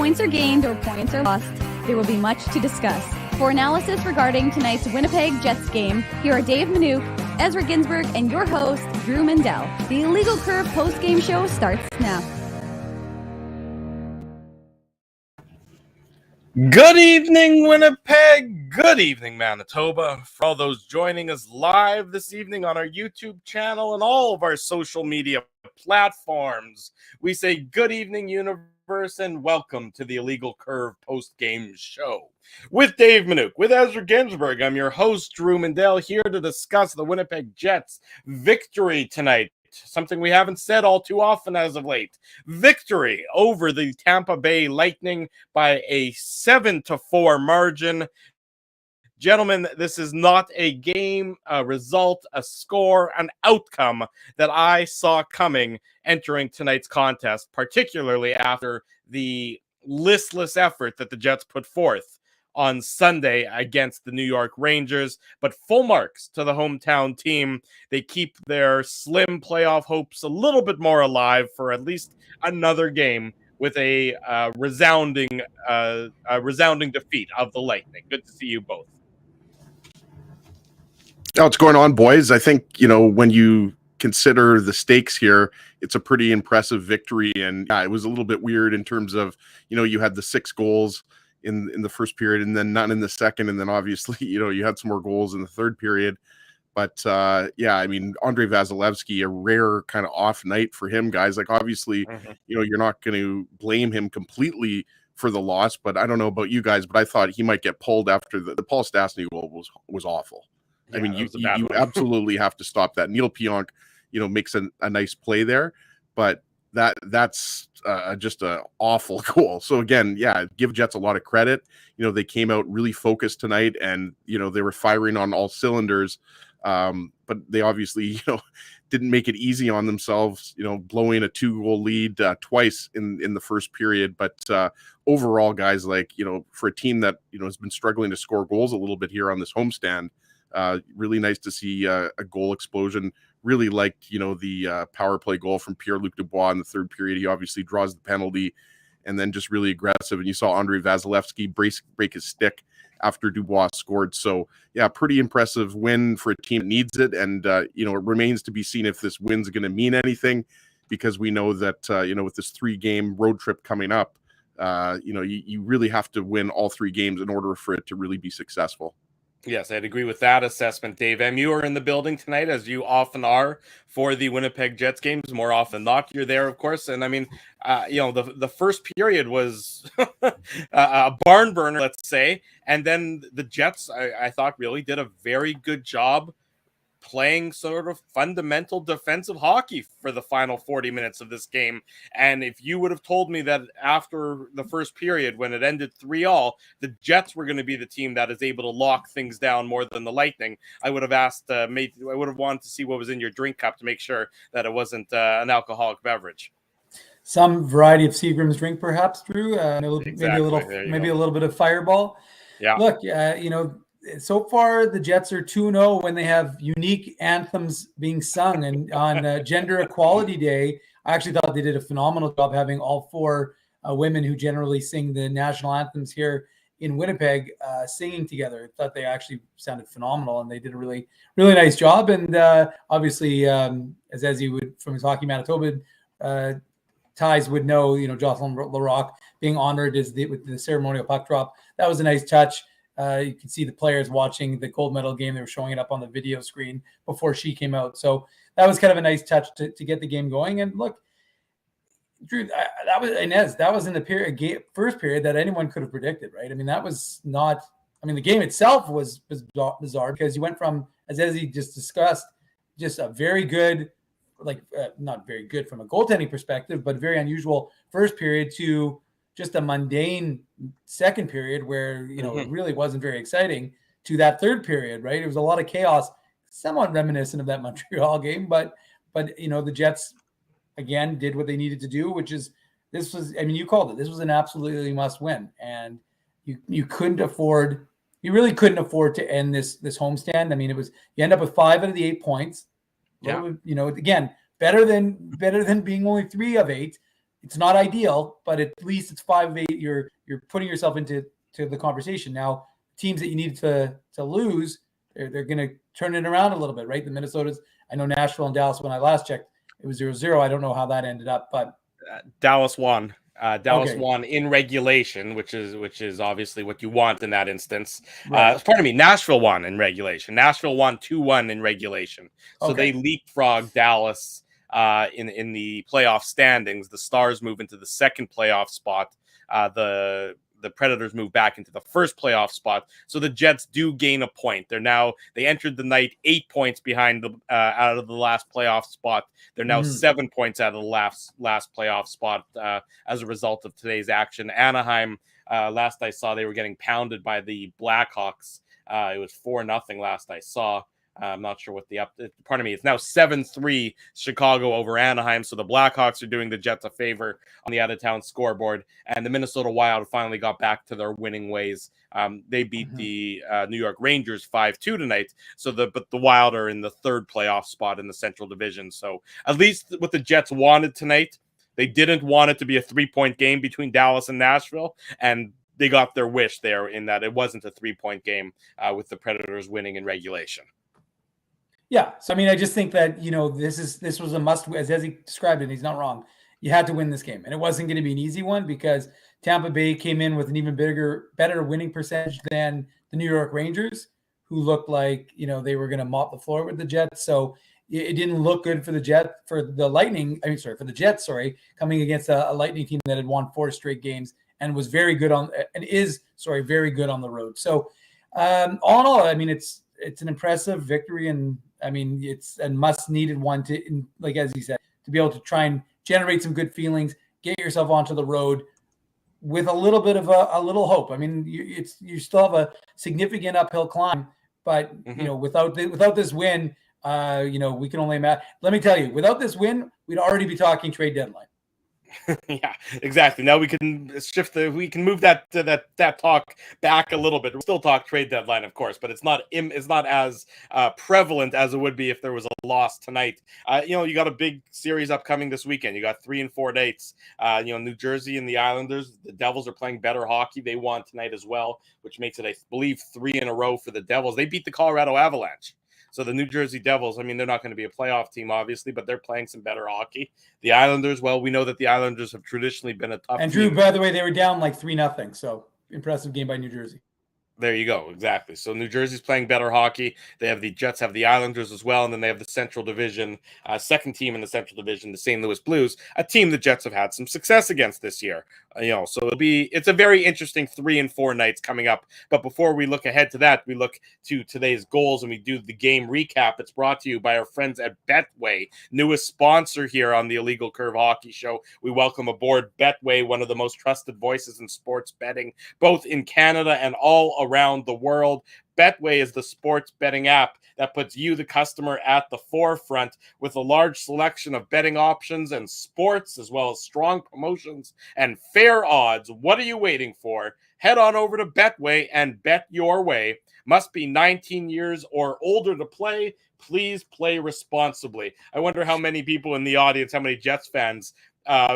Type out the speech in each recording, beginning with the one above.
points are gained or points are lost, there will be much to discuss. For analysis regarding tonight's Winnipeg Jets game, here are Dave Manouk, Ezra Ginsburg, and your host, Drew Mandel. The Illegal Curve post-game show starts now. Good evening, Winnipeg. Good evening, Manitoba. For all those joining us live this evening on our YouTube channel and all of our social media platforms, we say good evening, universe, and welcome to the Illegal Curve post-game show. With Dave Manouk, with Ezra Ginsburg, I'm your host, Drew Mandel, here to discuss the Winnipeg Jets' victory tonight. Something we haven't said all too often as of late. Victory over the Tampa Bay Lightning by a 7-4 margin. Gentlemen, this is not a game, a result, a score, an outcome that I saw coming entering tonight's contest, particularly after the listless effort that the Jets put forth on Sunday against the New York Rangers, but full marks to the hometown team. They keep their slim playoff hopes a little bit more alive for at least another game with a resounding defeat of the Lightning. Good to see you both. What's going on, boys? I think, when you consider the stakes here, it's a pretty impressive victory. And yeah, it was a little bit weird in terms of, you had the 6 goals in the first period and then none in the second. And then obviously, you had some more goals in the third period. But yeah, I mean, Andrei Vasilevskiy, a rare kind of off night for him, guys. Like, obviously, you're not going to blame him completely for the loss, but I don't know about you guys, but I thought he might get pulled after the Paul Stastny goal was awful. Yeah, I mean, you absolutely have to stop that. Neil Pionk, makes a nice play there, but that's just an awful goal. So again, yeah, give Jets a lot of credit. They came out really focused tonight, and they were firing on all cylinders. But they obviously, didn't make it easy on themselves. Blowing a 2-goal lead twice in the first period. But overall, guys, for a team that has been struggling to score goals a little bit here on this homestand. Really nice to see a goal explosion. Really liked, the power play goal from Pierre-Luc Dubois in the third period. He obviously draws the penalty and then just really aggressive. And you saw Andrei Vasilevskiy break his stick after Dubois scored. So, yeah, pretty impressive win for a team that needs it. And, it remains to be seen if this win's going to mean anything, because we know that, with this 3-game road trip coming up, you really have to win all 3 games in order for it to really be successful. Yes, I'd agree with that assessment, Dave. You are in the building tonight, as you often are, for the Winnipeg Jets games. More often than not, you're there, of course. And I mean, the first period was a barn burner, let's say. And then the Jets, I thought, really did a very good job playing sort of fundamental defensive hockey for the final 40 minutes of this game. And if you would have told me that after the first period, when it ended 3-3, the Jets were going to be the team that is able to lock things down more than the Lightning, I would have asked, I would have wanted to see what was in your drink cup to make sure that it wasn't an alcoholic beverage. Some variety of Seagram's drink, perhaps, Drew. Exactly. Maybe a little bit of Fireball. Yeah. Look, so far the Jets are 2-0 when they have unique anthems being sung. And on Gender Equality Day, I actually thought they did a phenomenal job having all 4 women who generally sing the national anthems here in Winnipeg singing together. I thought they actually sounded phenomenal, and they did a really, really nice job. And obviously, as he would, from his Hockey Manitoba ties would know, Jocelyn Larocque being honored with the ceremonial puck drop. That was a nice touch. You can see the players watching the gold medal game. They were showing it up on the video screen before she came out. So that was kind of a nice touch to get the game going. And look, Drew, that was in the first period that anyone could have predicted, right? I mean, that was not – I mean, the game itself was bizarre because you went from, as he just discussed, just a very good – not very good from a goaltending perspective, but very unusual first period to – just a mundane second period where, it really wasn't very exciting, to that third period, right? It was a lot of chaos, somewhat reminiscent of that Montreal game, but the Jets, again, did what they needed to do, which is, you called it, this was an absolutely must win. And you really couldn't afford to end this homestand. I mean, you end up with 5 out of the 8 points. Yeah. Again, better than being only 3 of 8. It's not ideal, but at least it's 5-8. You're putting yourself into the conversation. Now, teams that you need to lose, they're going to turn it around a little bit, right? The Minnesotas, I know Nashville and Dallas, when I last checked, it was 0-0. I don't know how that ended up, but Dallas won. Dallas Okay. won in regulation, which is obviously what you want in that instance. Right. Pardon me, Nashville won in regulation. Nashville won 2-1 in regulation. So Okay. they leapfrogged Dallas in the playoff standings. The Stars move into the second playoff spot. The Predators move back into the first playoff spot. So the Jets do gain a point. They entered the night 8 points behind out of the last playoff spot. They're now 7 points out of the last playoff spot as a result of today's action. Anaheim, last I saw, they were getting pounded by the Blackhawks. It was 4-0 last I saw. I'm not sure what pardon me. It's now 7-3 Chicago over Anaheim. So the Blackhawks are doing the Jets a favor on the out-of-town scoreboard. And the Minnesota Wild finally got back to their winning ways. They beat the New York Rangers 5-2 tonight. But the Wild are in the third playoff spot in the Central Division. So at least what the Jets wanted tonight, they didn't want it to be a 3-point game between Dallas and Nashville. And they got their wish there in that it wasn't a 3-point game with the Predators winning in regulation. Yeah. So, I mean, I just think that, this was a must, as he described it, he's not wrong. You had to win this game. And it wasn't going to be an easy one because Tampa Bay came in with an even better winning percentage than the New York Rangers, who looked like, they were going to mop the floor with the Jets. So it didn't look good for the Jets, coming against a Lightning team that had won 4 straight games and was very good very good on the road. So all in all, I mean, it's an impressive victory, and I mean, it's a must-needed one to, like as he said, to be able to try and generate some good feelings, get yourself onto the road with a little bit of a little hope. I mean, you still have a significant uphill climb, but without this win, we can only imagine. Let me tell you, without this win, we'd already be talking trade deadline. Yeah, exactly. Now we can move that talk back a little bit. We'll still talk trade deadline, of course, but it's not as prevalent as it would be if there was a loss tonight. You got a big series upcoming this weekend. You got 3 and 4 dates. New Jersey and the Islanders. The Devils are playing better hockey. They won tonight as well, which makes it, I believe, 3 in a row for the Devils. They beat the Colorado Avalanche. So the New Jersey Devils, I mean, they're not going to be a playoff team, obviously, but they're playing some better hockey. The Islanders, well, we know that the Islanders have traditionally been a tough And Drew, team. by the way, they were down like 3-0. So impressive game by New Jersey. There you go. Exactly. So New Jersey's playing better hockey. The Jets have the Islanders as well. And then they have the Central Division, second team in the Central Division, the St. Louis Blues, a team the Jets have had some success against this year. So it's a very interesting 3 and 4 nights coming up. But before we look ahead to that, we look to today's goals and we do the game recap. It's brought to you by our friends at Betway, newest sponsor here on the Illegal Curve Hockey Show. We welcome aboard Betway, one of the most trusted voices in sports betting, both in Canada and all around the world. Betway is the sports betting app that puts you, the customer, at the forefront with a large selection of betting options and sports, as well as strong promotions and fair odds. What are you waiting for? Head on over to Betway and bet your way. Must be 19 years or older to play. Please play responsibly. I wonder how many people in the audience, how many Jets fans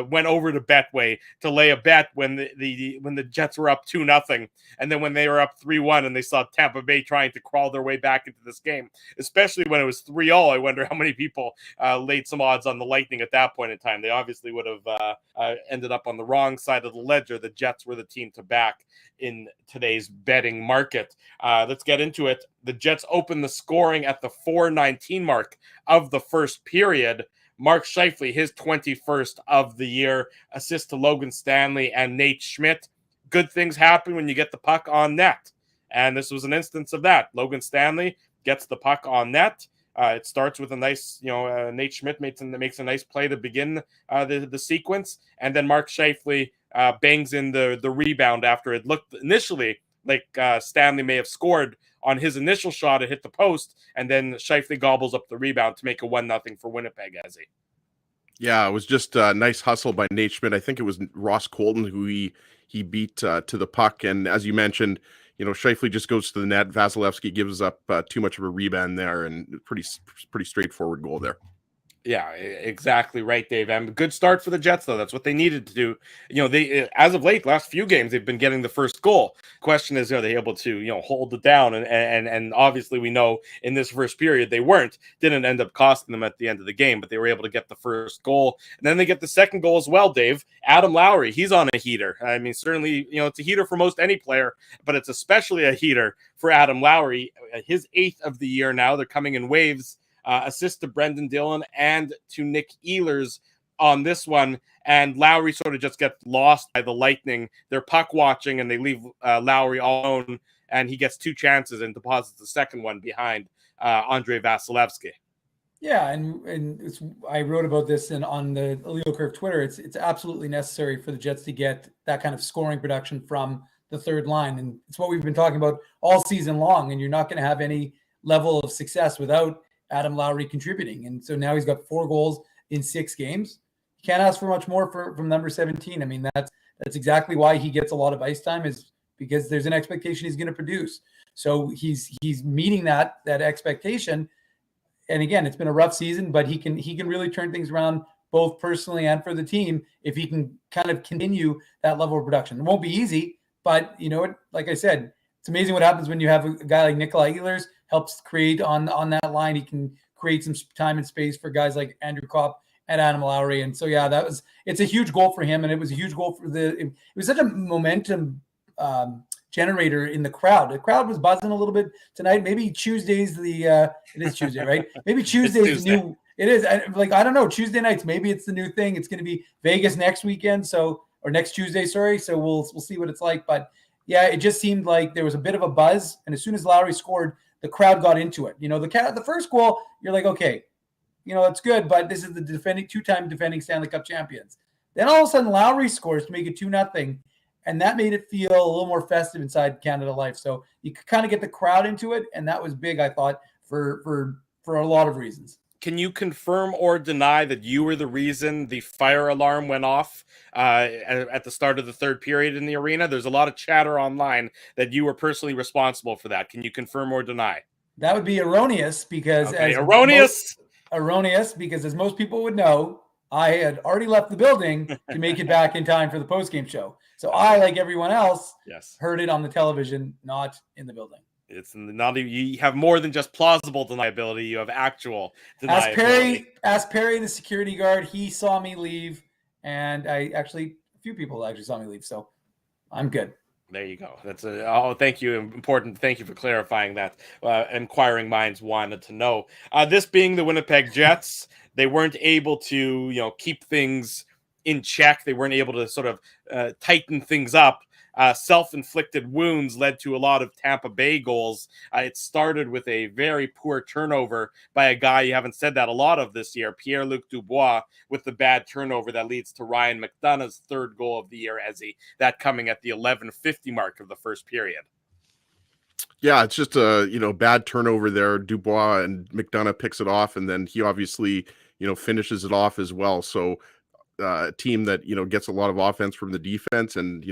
went over to Betway to lay a bet when the Jets were up 2-0, and then when they were up 3-1 and they saw Tampa Bay trying to crawl their way back into this game, especially when it was 3-0. I wonder how many people laid some odds on the Lightning at that point in time. They obviously would have ended up on the wrong side of the ledger. The Jets were the team to back in today's betting market. Let's get into it. The Jets opened the scoring at the 4:19 mark of the first period. Mark Scheifele, his 21st of the year, assist to Logan Stanley and Nate Schmidt. Good things happen when you get the puck on net. And this was an instance of that. Logan Stanley gets the puck on net. It starts with a nice, Nate Schmidt makes a nice play to begin the sequence. And then Mark Scheifele bangs in the rebound after it looked initially like Stanley may have scored on his initial shot. It hit the post, and then Scheifele gobbles up the rebound to make a 1-0 for Winnipeg, Ezzy. Yeah, it was just a nice hustle by Nate Schmidt. I think it was Ross Colton who he beat to the puck. And as you mentioned, Scheifele just goes to the net. Vasilevsky gives up too much of a rebound there, and pretty straightforward goal there. Yeah, exactly right, Dave. And good start for the Jets, though. That's what they needed to do. They, as of late, last few games, they've been getting the first goal. Question is, are they able to, hold it down? And obviously, we know in this first period they weren't. Didn't end up costing them at the end of the game, but they were able to get the first goal, and then they get the second goal as well. Dave, Adam Lowry, he's on a heater. I mean, certainly, it's a heater for most any player, but it's especially a heater for Adam Lowry. His 8th of the year now. They're coming in waves. Assist to Brendan Dillon and to Nick Ehlers on this one. And Lowry sort of just gets lost by the Lightning. They're puck watching and they leave Lowry alone. And he gets 2 chances and deposits the second one behind Andrei Vasilevsky. Yeah, and I wrote about this on the Illegal Curve Twitter. It's absolutely necessary for the Jets to get that kind of scoring production from the third line. And it's what we've been talking about all season long. And you're not going to have any level of success without Adam Lowry contributing. And so now he's got 4 goals in 6 games. You can't ask for much more from number 17. I mean, that's exactly why he gets a lot of ice time, is because there's an expectation he's going to produce. So he's meeting that expectation. And again, it's been a rough season, but he can really turn things around both personally and for the team if he can kind of continue that level of production. It won't be easy, but like I said, it's amazing what happens when you have a guy like Nikolai Ehlers helps create on that line. He can create some time and space for guys like Andrew Kopp and Adam Lowry. And so, yeah, it's a huge goal for him. And it was a huge goal for it was such a momentum generator in the crowd. The crowd was buzzing a little bit tonight. Maybe Tuesday's it is Tuesday, right? Maybe Tuesday's the new, it is. I don't know, Tuesday nights, maybe it's the new thing. It's going to be Vegas next weekend. Or next Tuesday, sorry. So we'll see what it's like. But yeah, it just seemed like there was a bit of a buzz. And as soon as Lowry scored, the crowd got into it. The first goal, you're like, okay, it's good, but this is the two-time defending Stanley Cup champions. Then all of a sudden, Lowry scores to make it 2-0, and that made it feel a little more festive inside Canada Life. So you could kind of get the crowd into it, and that was big, I thought, for a lot of reasons. Can you confirm or deny that you were the reason the fire alarm went off at the start of the third period in the arena? There's a lot of chatter online that you were personally responsible for that. Can you confirm or deny? That would be erroneous because erroneous because as most people would know, I had already left the building to make it back in time for the postgame show. So I, like everyone else, heard it on the television, not in the building. It's not even, you have more than just plausible deniability. You have actual deniability. Ask Perry, the security guard. He saw me leave, and a few people actually saw me leave. So I'm good. There you go. That's thank you. Important. Thank you for clarifying that. Inquiring minds wanted to know. This being the Winnipeg Jets, they weren't able to, keep things in check. They weren't able to sort of tighten things up. Self-inflicted wounds led to a lot of Tampa Bay goals. It started with a very poor turnover by a guy you haven't said that a lot of this year, Pierre-Luc Dubois, with the bad turnover that leads to Ryan McDonough's 3rd goal of the year, that coming at the 11:50 mark of the first period. Yeah, it's just a bad turnover there. Dubois and McDonough picks it off, and then he obviously finishes it off as well. So a team that gets a lot of offense from the defense, and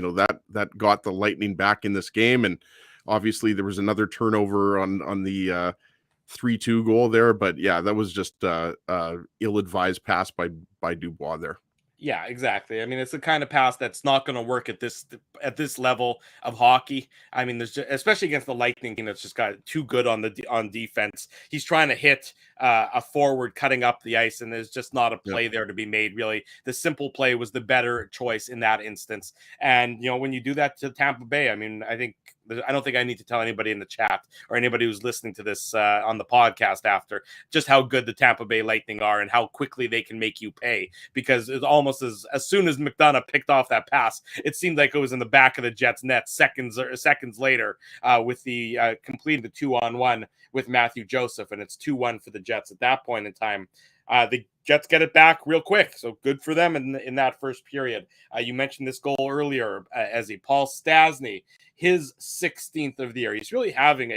that got the Lightning back in this game. And obviously there was another turnover on the 3-2 goal there, but yeah, that was just ill-advised pass by Dubois there. Yeah, exactly. I mean, it's the kind of pass that's not going to work at this level of hockey. I mean, there's just, especially against the Lightning team that's just got too good on defense. He's trying to hit a forward cutting up the ice, and there's just not a play there to be made. Really, the simple play was the better choice in that instance. And when you do that to Tampa Bay, I mean, I don't think I need to tell anybody in the chat or anybody who's listening to this on the podcast after just how good the Tampa Bay Lightning are and how quickly they can make you pay, because it's almost as soon as McDonough picked off that pass, it seemed like it was in the back of the Jets net seconds later with the completing the 2-on-1 with Matthew Joseph, and it's 2-1 for the Jets at that point in time. The Jets get it back real quick, so good for them in that first period. You mentioned this goal earlier, Paul Stastny, his 16th of the year. He's really having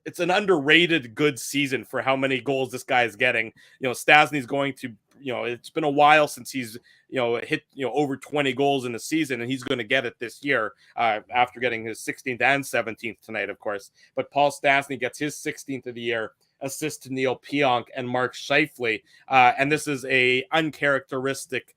it's an underrated good season for how many goals this guy is getting. Stastny's going to, it's been a while since he's, hit, over 20 goals in a season, and he's going to get it this year after getting his 16th and 17th tonight, of course. But Paul Stastny gets his 16th of the year, assist to Neil Pionk and Mark Scheifele. And this is a uncharacteristic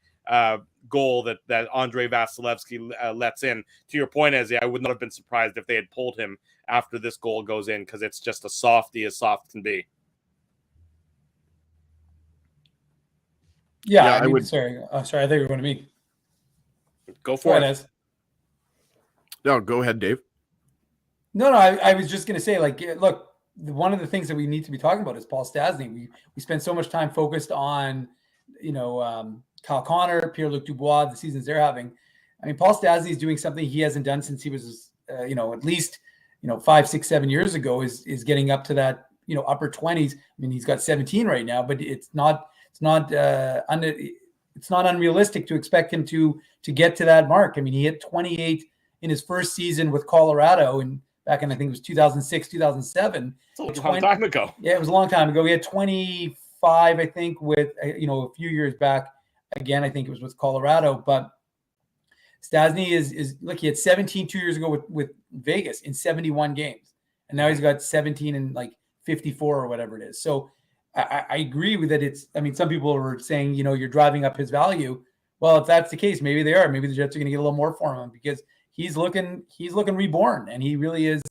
goal that Andrei Vasilevsky lets in. To your point, Ezzy, I would not have been surprised if they had pulled him after this goal goes in, because it's just a softie as soft can be. Yeah, Yeah, I mean, would. sorry, I think you're going to me. Go for it. Ez. No, go ahead, Dave. No, I was just going to say, like, look, one of the things that we need to be talking about is Paul Stastny. We spend so much time focused on, Kyle Connor, Pierre-Luc Dubois, the seasons they're having. I mean, Paul Stastny is doing something he hasn't done since he was, at least, 5, 6, 7 years ago, is getting up to that, upper 20s. I mean, he's got 17 right now, but it's not unrealistic to expect him to get to that mark. I mean, he hit 28 in his first season with Colorado, and back in, I think it was 2006, 2007. It's a long time ago. Yeah, it was a long time ago. He had 25, I think, with, a few years back. Again, I think it was with Colorado. But Stastny is look, he had 17 2 years ago with Vegas in 71 games. And now he's got 17 in like 54 or whatever it is. So I agree with that. Some people are saying, you're driving up his value. Well, if that's the case, maybe they are. Maybe the Jets are going to get a little more for him, because he's looking reborn, and he really is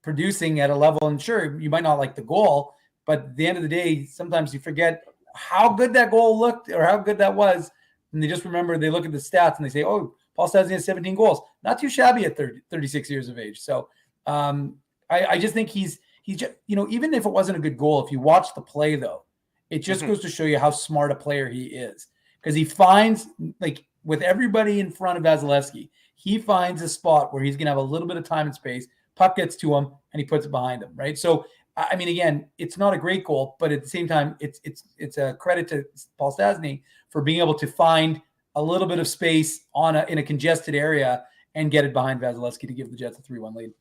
producing at a level. And sure, you might not like the goal, but at the end of the day, sometimes you forget how good that goal looked or how good that was. And they just remember, they look at the stats and they say, oh, Paul Stastny has 17 goals. Not too shabby at 36 years of age. So I just think he's just, even if it wasn't a good goal, if you watch the play, though, it just goes to show you how smart a player he is. Because he finds, like, with everybody in front of Vasilevsky, he finds a spot where he's going to have a little bit of time and space. Puck gets to him, and he puts it behind him, right? So, I mean, again, it's not a great goal, but at the same time, it's a credit to Paul Stastny for being able to find a little bit of space in a congested area and get it behind Vasilevsky to give the Jets a 3-1 lead.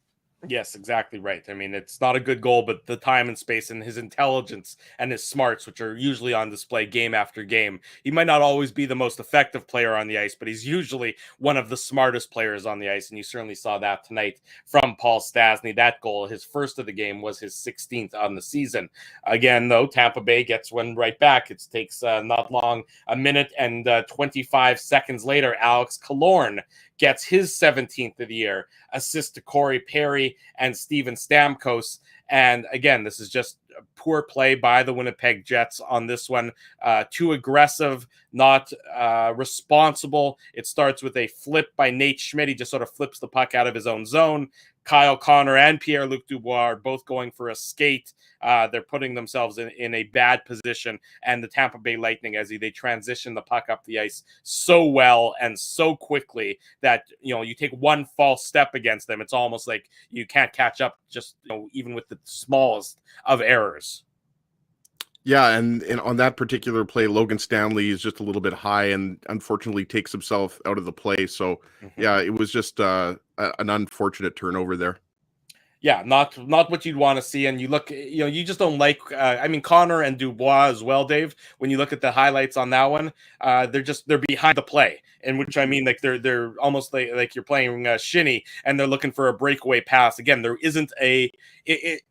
Yes, exactly right. I mean, it's not a good goal, but the time and space and his intelligence and his smarts, which are usually on display game after game. He might not always be the most effective player on the ice, but he's usually one of the smartest players on the ice. And you certainly saw that tonight from Paul Stastny. That goal, his first of the game, was his 16th on the season. Again, though, Tampa Bay gets one right back. It takes not long, a minute and 25 seconds later, Alex Killorn gets his 17th of the year, assist to Corey Perry and Steven Stamkos. And again, this is just poor play by the Winnipeg Jets on this one. Too aggressive, not responsible. It starts with a flip by Nate Schmidt. He just sort of flips the puck out of his own zone. Kyle Connor and Pierre-Luc Dubois are both going for a skate. They're putting themselves in a bad position. And the Tampa Bay Lightning, as they transition the puck up the ice so well and so quickly that, you take one false step against them, it's almost like you can't catch up, just, even with the smallest of errors. Yeah, and on that particular play, Logan Stanley is just a little bit high and unfortunately takes himself out of the play. So, yeah, it was just an unfortunate turnover there. Yeah, not what you'd want to see. And you look, you just don't like, Connor and Dubois as well, Dave. When you look at the highlights on that one, they're behind the play. In which I mean, like they're almost like you're playing shinny and they're looking for a breakaway pass. Again, there isn't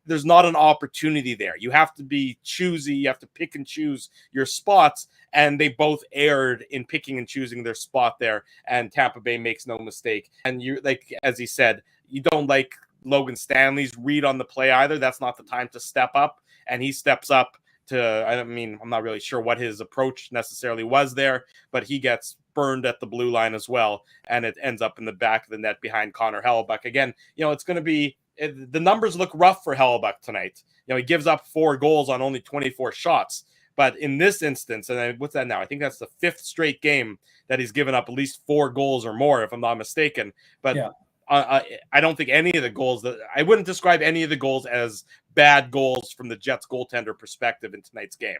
there's not an opportunity there. You have to be choosy. You have to pick and choose your spots. And they both erred in picking and choosing their spot there. And Tampa Bay makes no mistake. And you, like, as he said, you don't like Logan Stanley's read on the play either. That's not the time to step up. And he steps up I'm not really sure what his approach necessarily was there, but he gets burned at the blue line as well. And it ends up in the back of the net behind Connor Hellebuyck. Again, it's going to be, the numbers look rough for Hellebuyck tonight. He gives up 4 goals on only 24 shots. But in this instance, and what's that now? I think that's the 5th straight game that he's given up at least 4 goals or more, if I'm not mistaken. But yeah. I don't think any of the goals I wouldn't describe any of the goals as bad goals from the Jets goaltender perspective in tonight's game.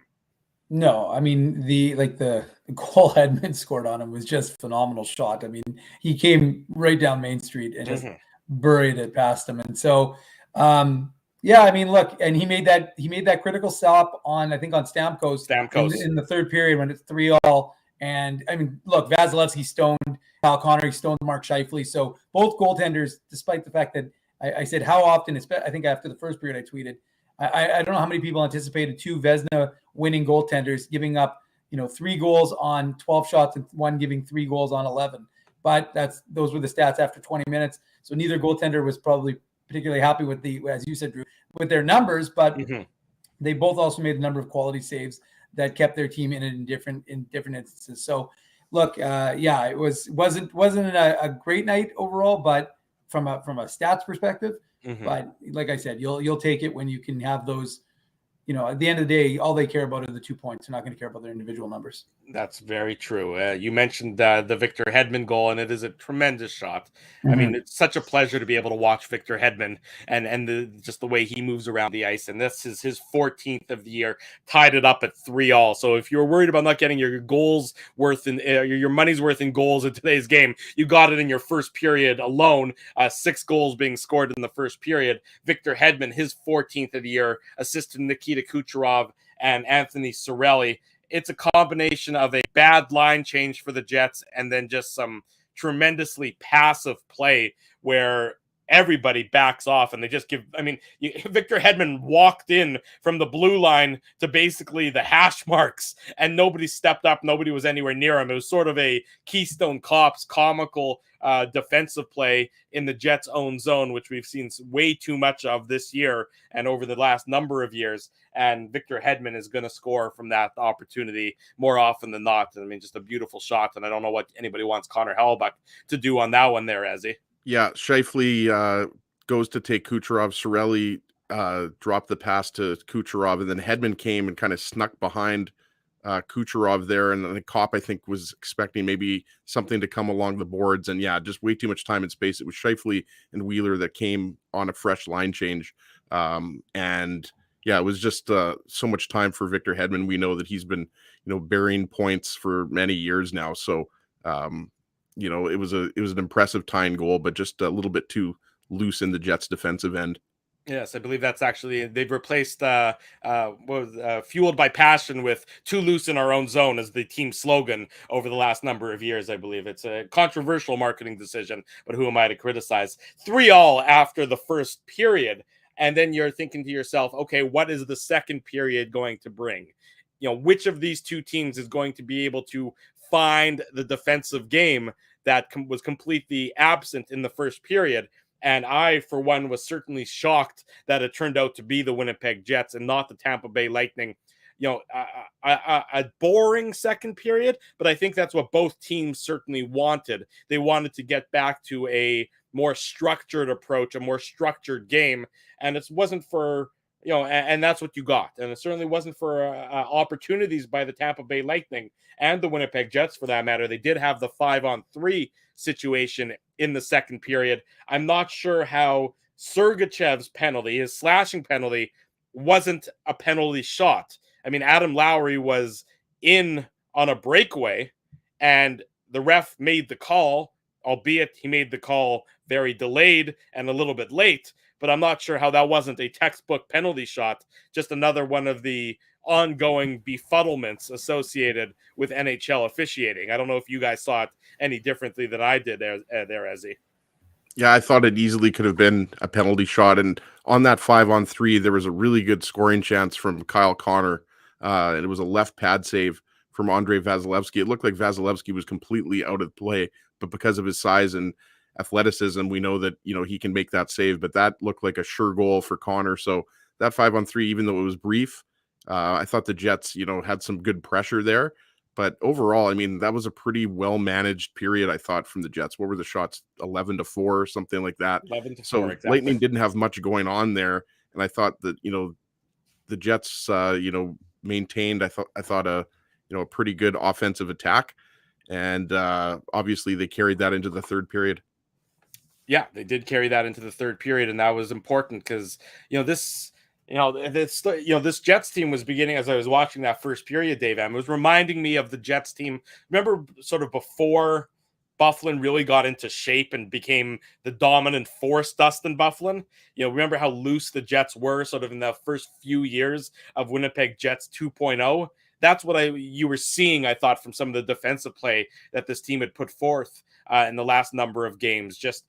No, I mean, the goal Edmund scored on him was just phenomenal shot. I mean, he came right down Main Street and just buried it past him. And so, yeah, I mean, look, and he made that critical stop on Stamkos in the third period when it's 3-3. And I mean, look, Vasilevsky stoned Kyle Connor, he stoned Mark Scheifele. So both goaltenders, despite the fact that I said how often, I think after the first period I tweeted, I don't know how many people anticipated 2 Vezina winning goaltenders giving up, 3 goals on 12 shots and one giving 3 goals on 11. But those were the stats after 20 minutes. So neither goaltender was probably particularly happy with as you said, Drew, with their numbers, but they both also made a number of quality saves that kept their team in different instances. So look, it wasn't a great night overall, but from a stats perspective, but like I said, you'll take it when you can have those. At the end of the day, all they care about are the 2 points. They're not going to care about their individual numbers. That's very true. You mentioned the Victor Hedman goal, and it is a tremendous shot. I mean, it's such a pleasure to be able to watch Victor Hedman and just the way he moves around the ice. And this is his 14th of the year, tied it up at 3-3. So if you're worried about not getting your goals worth in your money's worth in goals in today's game, you got it in your first period alone. 6 goals being scored in the first period. Victor Hedman, his 14th of the year, assisted Nikita Kucherov and Anthony Cirelli. It's a combination of a bad line change for the Jets and then just some tremendously passive play where everybody backs off and they just Victor Hedman walked in from the blue line to basically the hash marks and nobody stepped up. Nobody was anywhere near him. It was sort of a Keystone Cops comical defensive play in the Jets' own zone, which we've seen way too much of this year and over the last number of years. And Victor Hedman is going to score from that opportunity more often than not. I mean, just a beautiful shot. And I don't know what anybody wants Connor Hellebuyck to do on that one there, Ezzy. Yeah, Scheifele goes to take Kucherov. Cirelli dropped the pass to Kucherov, and then Hedman came and kind of snuck behind Kucherov there. And the cop, I think, was expecting maybe something to come along the boards. And yeah, just way too much time and space. It was Scheifele and Wheeler that came on a fresh line change. And yeah, it was just so much time for Victor Hedman. We know that he's been, burying points for many years now. So, it was an impressive tying goal, but just a little bit too loose in the Jets' defensive end. Yes, I believe that's actually, they've replaced fueled by passion with too loose in our own zone as the team slogan over the last number of years. I believe it's a controversial marketing decision, but who am I to criticize? 3-3 after the first period. And then you're thinking to yourself, okay, what is the second period going to bring? Which of these two teams is going to be able to find the defensive game that was completely absent in the first period? And I, for one, was certainly shocked that it turned out to be the Winnipeg Jets and not the Tampa Bay Lightning. A boring second period, but I think that's what both teams certainly wanted. They wanted to get back to a more structured approach, a more structured game. And it wasn't for, and that's what you got. And it certainly wasn't for opportunities by the Tampa Bay Lightning and the Winnipeg Jets, for that matter. They did have the 5-on-3 situation in the second period. I'm not sure how Sergachev's penalty, his slashing penalty, wasn't a penalty shot. I mean, Adam Lowry was in on a breakaway, and the ref made the call, albeit he made the call very delayed and a little bit late. But I'm not sure how that wasn't a textbook penalty shot, just another one of the ongoing befuddlements associated with NHL officiating. I don't know if you guys saw it any differently than I did there, Ezzy. Yeah, I thought it easily could have been a penalty shot. And on that 5-on-3, there was a really good scoring chance from Kyle Connor. And it was a left pad save from Andrei Vasilevsky. It looked like Vasilevsky was completely out of play, but because of his size and athleticism, we know that, he can make that save, but that looked like a sure goal for Connor. So that 5-on-3, even though it was brief, I thought the Jets, had some good pressure there. But overall, I mean, that was a pretty well-managed period, I thought, from the Jets. What were the shots? 11-4 or something like that. 11-4, so exactly. Lightning didn't have much going on there. And I thought that, the Jets, maintained, I thought a pretty good offensive attack. And obviously they carried that into the third period. Yeah, they did carry that into the third period. And that was important because, this Jets team was beginning, as I was watching that first period, Dave M, it was reminding me of the Jets team. Remember sort of before Byfuglien really got into shape and became the dominant force, Dustin Byfuglien? Remember how loose the Jets were sort of in the first few years of Winnipeg Jets 2.0? That's what you were seeing, I thought, from some of the defensive play that this team had put forth in the last number of games. Just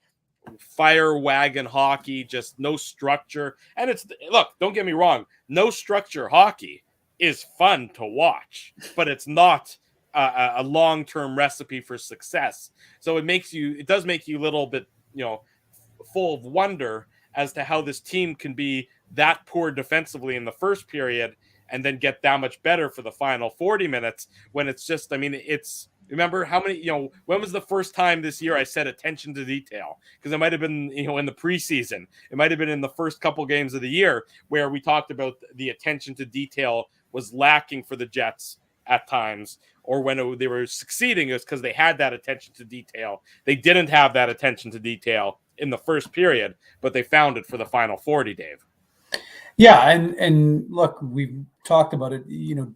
fire wagon hockey, just no structure. And look, don't get me wrong, no structure hockey is fun to watch, but it's not a long-term recipe for success. So it does make you a little bit, full of wonder as to how this team can be that poor defensively in the first period and then get that much better for the final 40 minutes when it's just, remember how many, when was the first time this year I said attention to detail? Because it might have been, in the preseason. It might have been in the first couple games of the year where we talked about the attention to detail was lacking for the Jets at times, or when they were succeeding, it was because they had that attention to detail. They didn't have that attention to detail in the first period, but they found it for the final 40, Dave. Yeah, and look, we've talked about it.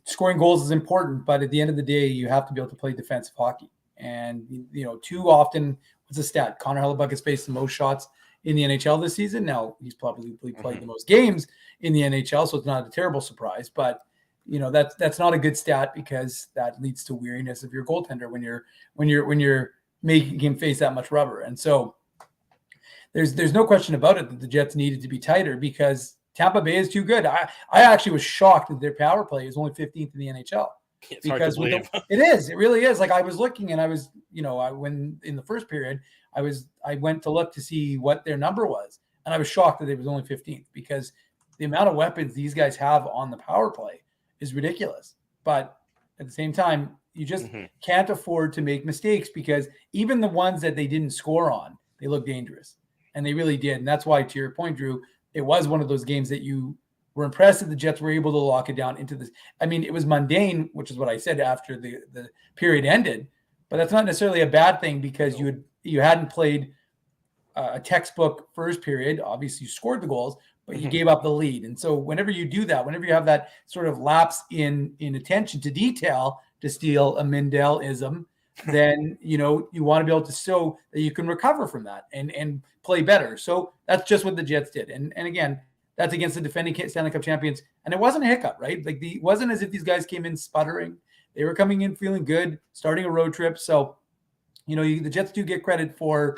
Scoring goals is important, but at the end of the day, you have to be able to play defensive hockey. And too often, what's the stat? Connor Hellebuck has faced the most shots in the NHL this season. Now he's probably played the most games in the NHL, so it's not a terrible surprise. But that's not a good stat because that leads to weariness of your goaltender when you're making him face that much rubber. And so there's no question about it that the Jets needed to be tighter because Tampa Bay is too good. I actually was shocked that their power play is only 15th in the NHL. It's hard to believe. It really is. Like I was looking and I was, when in the first period, I went to look to see what their number was. And I was shocked that it was only 15th because the amount of weapons these guys have on the power play is ridiculous. But at the same time, you just can't afford to make mistakes because even the ones that they didn't score on, they look dangerous. And they really did. And that's why, to your point, Drew, it was one of those games that you were impressed that the Jets were able to lock it down into this. It was mundane, which is what I said after the period ended. But that's not necessarily a bad thing because you hadn't played a textbook first period. Obviously, you scored the goals, but you gave up the lead. And so whenever you do that, whenever you have that sort of lapse in attention to detail, to steal a Mindell-ism, then you want to be able to show that you can recover from that and play better. So that's just what the Jets did. And again, that's against the defending Stanley Cup champions. And it wasn't a hiccup, right? Like it wasn't as if these guys came in sputtering. They were coming in feeling good, starting a road trip. So, the Jets do get credit for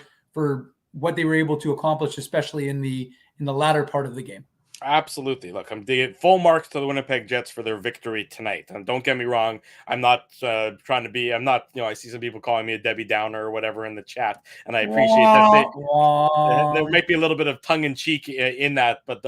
what they were able to accomplish, especially in the latter part of the game. Absolutely. Look, I'm digging full marks to the Winnipeg Jets for their victory tonight. And don't get me wrong, I'm not trying to be, I see some people calling me a Debbie Downer or whatever in the chat. And I appreciate that there might be a little bit of tongue in cheek in that, but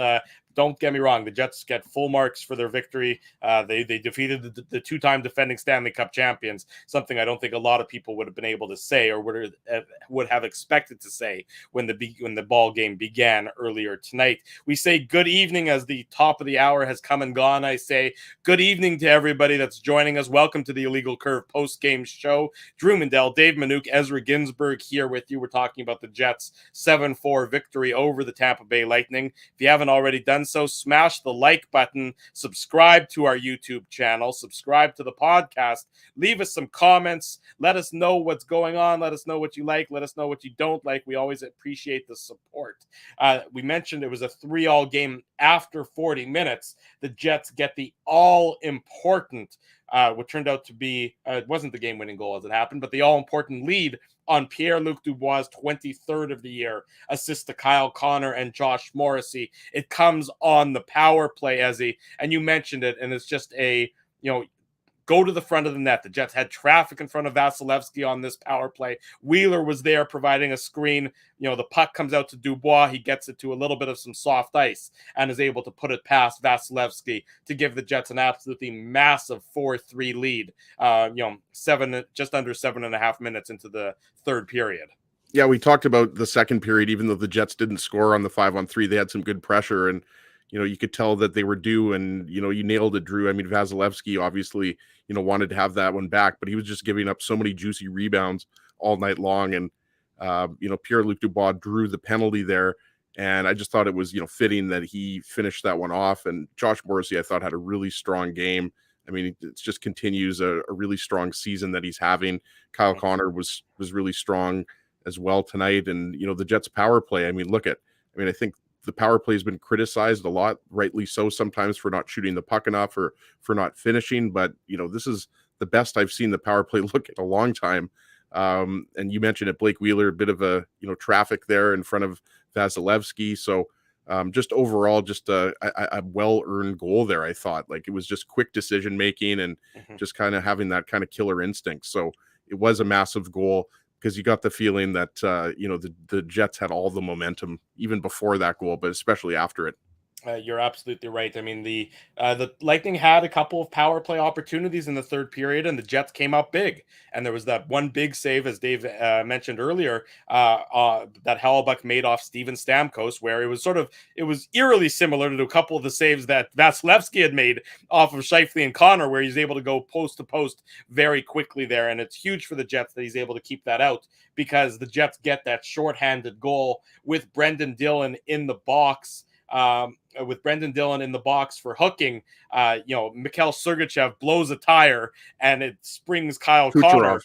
don't get me wrong. The Jets get full marks for their victory. They defeated the two-time defending Stanley Cup champions, something I don't think a lot of people would have been able to say or would have expected to say when the ball game began earlier tonight. We say good evening as the top of the hour has come and gone. I say good evening to everybody that's joining us. Welcome to the Illegal Curve post-game show. Drew Mindell, Dave Manouk, Ezra Ginsburg here with you. We're talking about the Jets' 7-4 victory over the Tampa Bay Lightning. If you haven't already done so, smash the like button, subscribe to our YouTube channel, subscribe to the podcast, leave us some comments, let us know what's going on, let us know what you like, let us know what you don't like. We always appreciate the support. We mentioned it was a 3-all game after 40 minutes. The Jets get the all-important, what turned out to be, it wasn't the game-winning goal as it happened, but the all-important lead on Pierre-Luc Dubois' 23rd of the year, assist to Kyle Connor and Josh Morrissey. It comes on the power play, Ezzy, and you mentioned it, and it's just go to the front of the net. The Jets had traffic in front of Vasilevsky on this power play. Wheeler was there providing a screen. The puck comes out to Dubois. He gets it to a little bit of some soft ice and is able to put it past Vasilevsky to give the Jets an absolutely massive 4-3 lead. Just under 7.5 minutes into the third period. Yeah, we talked about the second period, even though the Jets didn't score on the 5-on-3, they had some good pressure and you could tell that they were due and, you nailed it, Drew. Vasilevsky obviously, wanted to have that one back, but he was just giving up so many juicy rebounds all night long. And, Pierre-Luc Dubois drew the penalty there. And I just thought it was, fitting that he finished that one off. And Josh Morrissey, I thought, had a really strong game. It just continues a really strong season that he's having. Kyle Connor was really strong as well tonight. And, the Jets power play, I think the power play has been criticized a lot, rightly so, sometimes for not shooting the puck enough or for not finishing. But, this is the best I've seen the power play look in a long time. And you mentioned it, Blake Wheeler, a bit of a traffic there in front of Vasilevsky. So just overall, just a well-earned goal there. I thought like it was just quick decision making and just kind of having that kind of killer instinct. So it was a massive goal because you got the feeling that the Jets had all the momentum even before that goal, but especially after it. You're absolutely right. I mean, the Lightning had a couple of power play opportunities in the third period, and the Jets came out big. And there was that one big save, as Dave mentioned earlier, that Hellebuyck made off Steven Stamkos, where it was eerily similar to a couple of the saves that Vasilevsky had made off of Scheifele and Connor, where he's able to go post to post very quickly there. And it's huge for the Jets that he's able to keep that out, because the Jets get that shorthanded goal with Brendan Dillon in the box. With Brendan Dillon in the box for hooking, Mikhail Sergachev blows a tire and it springs Kyle Connor.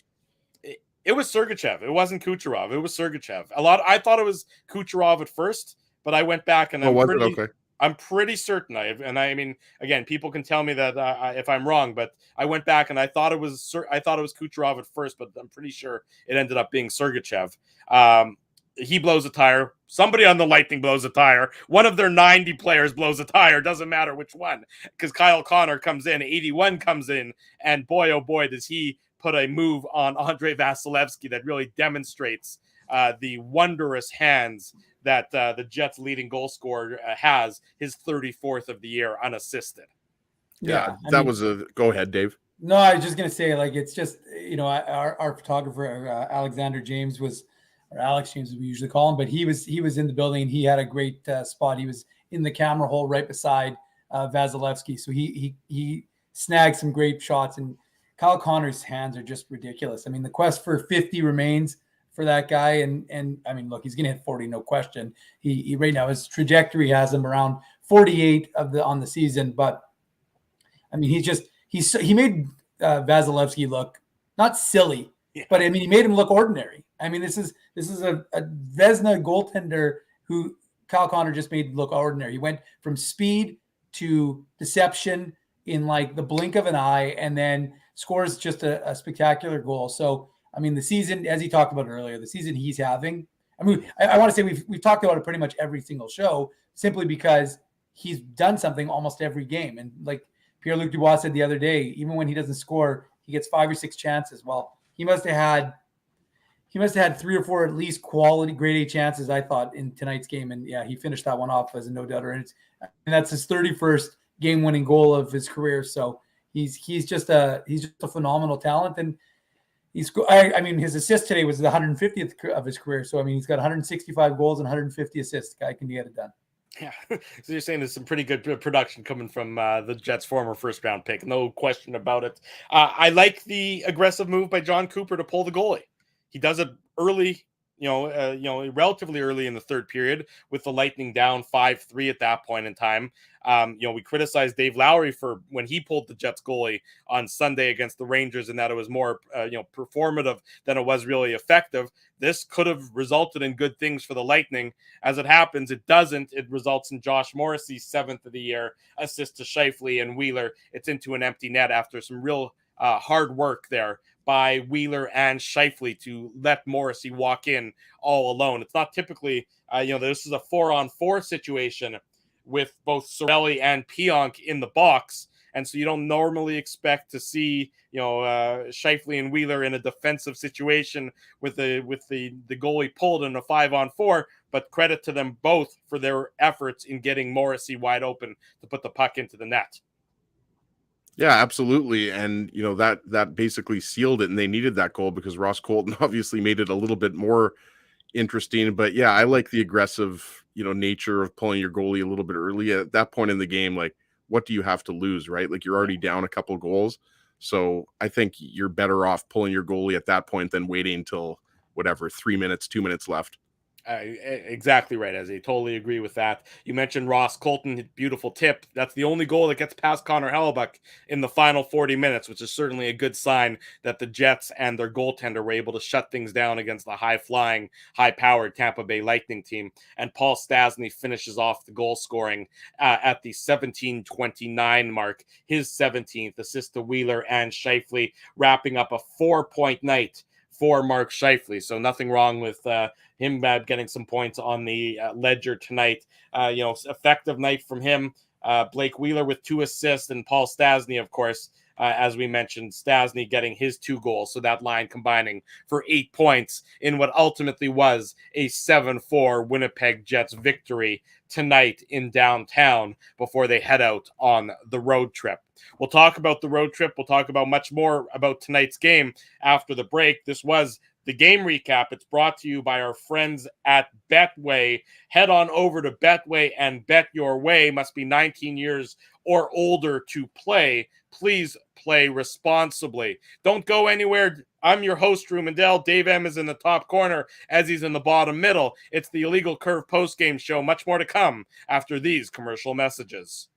It was Sergachev. It wasn't Kucherov. It was Sergachev. I thought it was Kucherov at first, but I went back and I'm pretty certain. I mean, again, people can tell me that if I'm wrong, but I went back and I thought it was Kucherov at first, but I'm pretty sure it ended up being Sergachev. He blows a tire. Somebody on the Lightning blows a tire. One of their 90 players blows a tire. Doesn't matter which one, because Kyle Connor comes in, 81 comes in, and boy, oh boy, does he put a move on Andrei Vasilevsky that really demonstrates the wondrous hands that the Jets' leading goal scorer has, his 34th of the year unassisted. Yeah, go ahead, Dave. No, I was just going to say, like, it's just, our photographer, Alexander James or Alex James, as we usually call him, but he was in the building and he had a great spot. He was in the camera hole right beside Vasilevsky. So he snagged some great shots, and Kyle Connor's hands are just ridiculous. I mean, the quest for 50 remains for that guy. And I mean, look, he's going to hit 40, no question. He right now, his trajectory has him around 48 on the season, but I mean, he made Vasilevsky look not silly, but I mean, he made him look ordinary. I mean, this is a Vezina goaltender who Kyle Connor just made look ordinary. He went from speed to deception in like the blink of an eye, and then scores just a spectacular goal. So, I mean, the season, as he talked about earlier, the season he's having, I mean, I want to say we've talked about it pretty much every single show, simply because he's done something almost every game. And like Pierre-Luc Dubois said the other day, even when he doesn't score, he gets 5 or 6 chances. Well, he must have had 3 or 4 at least quality grade A chances, I thought, in tonight's game. And yeah, he finished that one off as a no-doubter. And that's his 31st game-winning goal of his career. So he's just a phenomenal talent. And I mean, his assist today was the 150th of his career. So I mean, he's got 165 goals and 150 assists. The guy can get it done. Yeah, so you're saying there's some pretty good production coming from the Jets' former first-round pick, no question about it. I like the aggressive move by John Cooper to pull the goalie. He does it early, relatively early in the third period, with the Lightning down 5-3 at that point in time. We criticized Dave Lowry for when he pulled the Jets goalie on Sunday against the Rangers, and that it was more, performative than it was really effective. This could have resulted in good things for the Lightning. As it happens, it doesn't. It results in Josh Morrissey's 7th of the year assist to Scheifele and Wheeler. It's into an empty net after some real hard work there by Wheeler and Scheifele to let Morrissey walk in all alone. It's not typically, this is a 4-on-4 situation with both Sorelli and Pionk in the box. And so you don't normally expect to see, Scheifele and Wheeler in a defensive situation with the goalie pulled in a 5-on-4, but credit to them both for their efforts in getting Morrissey wide open to put the puck into the net. Yeah, absolutely. And, that basically sealed it, and they needed that goal because Ross Colton obviously made it a little bit more interesting. But yeah, I like the aggressive, nature of pulling your goalie a little bit early at that point in the game. Like, what do you have to lose, right? Like, you're already down a couple goals. So I think you're better off pulling your goalie at that point than waiting until 3 minutes, 2 minutes left. Exactly right, Ezzy. Totally agree with that. You mentioned Ross Colton, beautiful tip. That's the only goal that gets past Connor Hellebuyck in the final 40 minutes, which is certainly a good sign that the Jets and their goaltender were able to shut things down against the high-flying, high-powered Tampa Bay Lightning team. And Paul Stastny finishes off the goal scoring at the 17:29 mark, his 17th assist to Wheeler and Scheifele, wrapping up a 4-point night for Mark Scheifele. So nothing wrong with him getting some points on the ledger tonight. Effective night from him. Blake Wheeler with 2 assists, and Paul Stastny, of course, as we mentioned, Stastny getting his 2 goals. So that line combining for 8 points in what ultimately was a 7-4 Winnipeg Jets victory tonight in downtown before they head out on the road trip. We'll talk about the road trip. We'll talk about much more about tonight's game after the break. This was the game recap. It's brought to you by our friends at Betway. Head on over to Betway and bet your way. Must be 19 years or older to play. Please play responsibly. Don't go anywhere. I'm your host, Drew Mandel. Dave M is in the top corner as he's in the bottom middle. It's the Illegal Curve postgame show. Much more to come after these commercial messages.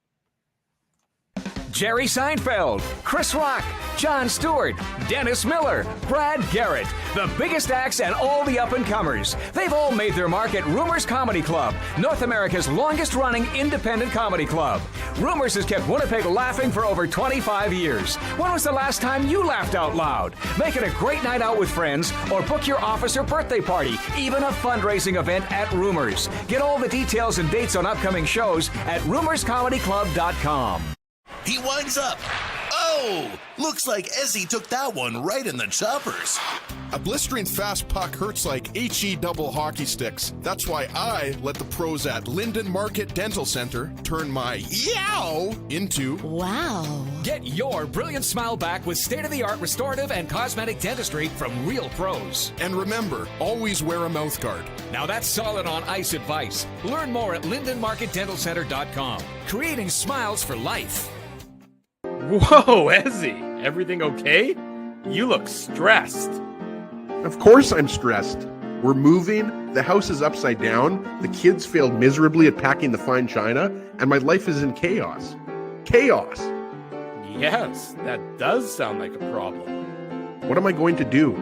Jerry Seinfeld, Chris Rock, Jon Stewart, Dennis Miller, Brad Garrett, the biggest acts and all the up-and-comers. They've all made their mark at Rumors Comedy Club, North America's longest-running independent comedy club. Rumors has kept Winnipeg laughing for over 25 years. When was the last time you laughed out loud? Make it a great night out with friends or book your office or birthday party, even a fundraising event at Rumors. Get all the details and dates on upcoming shows at rumorscomedyclub.com. He winds up. Oh, looks like Ezzy took that one right in the choppers. A blistering fast puck hurts like HE double hockey sticks. That's why I let the pros at Linden Market Dental Center turn my yow into wow. Get your brilliant smile back with state-of-the-art restorative and cosmetic dentistry from real pros. And remember, always wear a mouth guard. Now that's solid on ice advice. Learn more at lindenmarketdentalcenter.com. Creating smiles for life. Whoa, Ezzy, everything okay? You look stressed. Of course I'm stressed. We're moving, the house is upside down, the kids failed miserably at packing the fine china, and my life is in chaos. Chaos! Yes, that does sound like a problem. What am I going to do?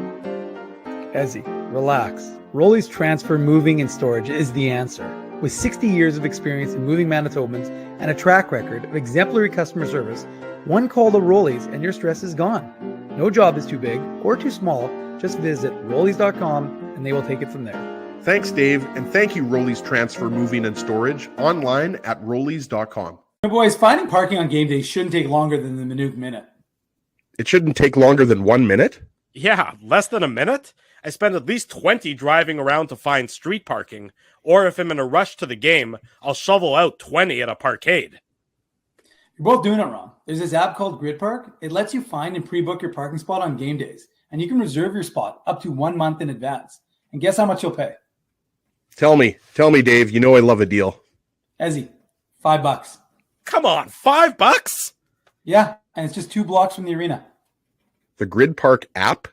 Ezzy, relax. Rolly's Transfer Moving and Storage is the answer. With 60 years of experience in moving Manitobans and a track record of exemplary customer service, one call to Rolly's and your stress is gone. No job is too big or too small. Just visit Rollies.com and they will take it from there. Thanks, Dave, and thank you, Rolly's Transfer Moving and Storage, online at Rollies.com. Hey boys, finding parking on game day shouldn't take longer than the Minute Minute. It shouldn't take longer than 1 minute? Yeah, less than a minute? I spend at least 20 driving around to find street parking, or if I'm in a rush to the game, I'll shovel out 20 at a parkade. You're both doing it wrong. There's this app called Grid Park. It lets you find and pre-book your parking spot on game days, and you can reserve your spot up to 1 month in advance. And guess how much you'll pay? Tell me, Dave. You know I love a deal. Ezzy, $5. Come on, $5? Yeah, and it's just 2 blocks from the arena. The Grid Park app?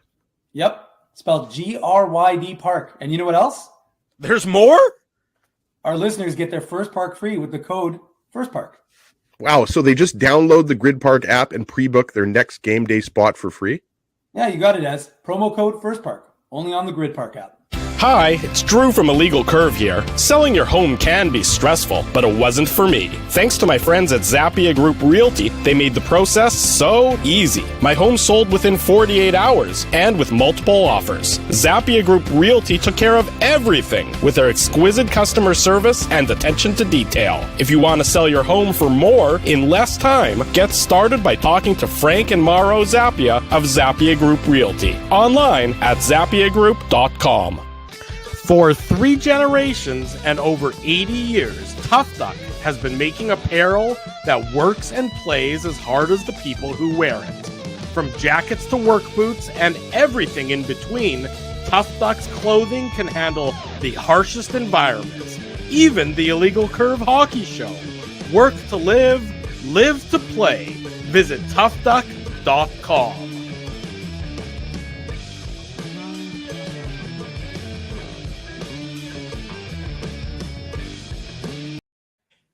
Yep, spelled GRYD Park. And you know what else? There's more? Our listeners get their first park free with the code FIRSTPARK. Wow, so they just download the Grid Park app and pre-book their next game day spot for free? Yeah, you got it, Ez. Promo code FIRSTPARK. Only on the Grid Park app. Hi, it's Drew from Illegal Curve here. Selling your home can be stressful, but it wasn't for me. Thanks to my friends at Zappia Group Realty, they made the process so easy. My home sold within 48 hours and with multiple offers. Zappia Group Realty took care of everything with their exquisite customer service and attention to detail. If you want to sell your home for more in less time, get started by talking to Frank and Mauro Zappia of Zappia Group Realty. Online at zappiagroup.com. For 3 generations and over 80 years, Tough Duck has been making apparel that works and plays as hard as the people who wear it. From jackets to work boots and everything in between, Tough Duck's clothing can handle the harshest environments, even the Illegal Curve hockey show. Work to live, live to play. Visit toughduck.com.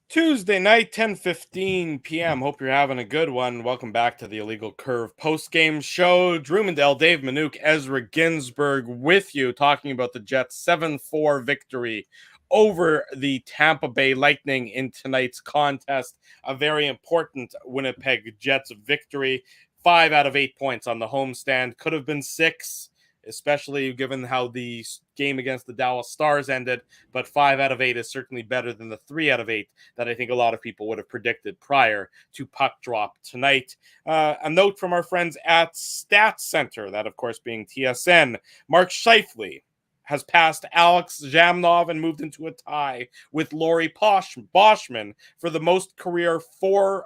Tuesday night, 10:15 p.m. Hope you're having a good one. Welcome back to the Illegal Curve post-game show. Drew Mandel, Dave Manouk, Ezra Ginsburg with you, talking about the Jets' 7-4 victory over the Tampa Bay Lightning in tonight's contest. A very important Winnipeg Jets victory. 5 out of 8 points on the homestand. Could have been 6. especially given how the game against the Dallas Stars ended. But 5 out of 8 is certainly better than the 3 out of 8 that I think a lot of people would have predicted prior to puck drop tonight. A note from our friends at Stats Center, that of course being TSN. Mark Scheifele has passed Alex Zhamnov and moved into a tie with Laurie Boschman for the most career 4+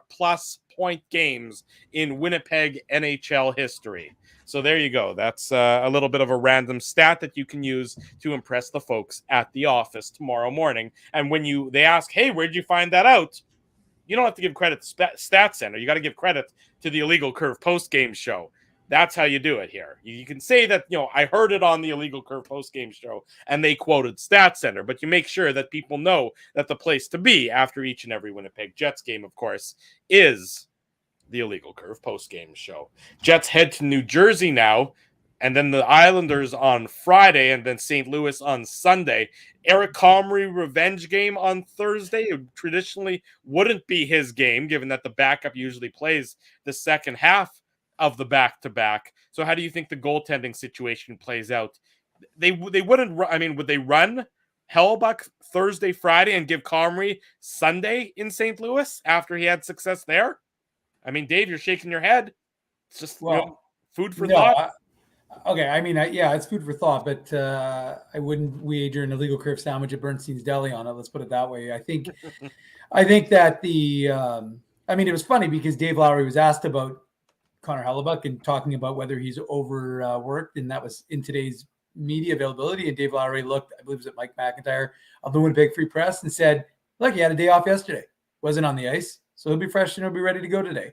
point games in Winnipeg NHL history. So there you go. That's a little bit of a random stat that you can use to impress the folks at the office tomorrow morning. And when they ask, hey, where'd you find that out? You don't have to give credit to Stats Center. You got to give credit to the Illegal Curve post-game show. That's how you do it here. You can say that, I heard it on the Illegal Curve post-game show and they quoted Stats Center, but you make sure that people know that the place to be after each and every Winnipeg Jets game, of course, is the Illegal Curve post-game show. Jets head to New Jersey now, and then the Islanders on Friday, and then St. Louis on Sunday. Eric Comrie revenge game on Thursday. It traditionally wouldn't be his game, given that the backup usually plays the second half of the back-to-back. So how do you think the goaltending situation plays out? They wouldn't run. I mean, would they run Hellbuck Thursday, Friday, and give Comrie Sunday in St. Louis after he had success there? I mean, Dave, you're shaking your head. It's just food for thought. Okay, I mean, yeah, it's food for thought, but I wouldn't wager an Illegal Curve sandwich at Bernstein's Deli on it. Let's put it that way. I think that it was funny because Dave Lowry was asked about Connor Hellebuyck and talking about whether he's overworked, and that was in today's media availability. And Dave Lowry looked, I believe it was at Mike McIntyre of the Winnipeg Free Press, and said, look, he had a day off yesterday. Wasn't on the ice. So he'll be fresh and he'll be ready to go today.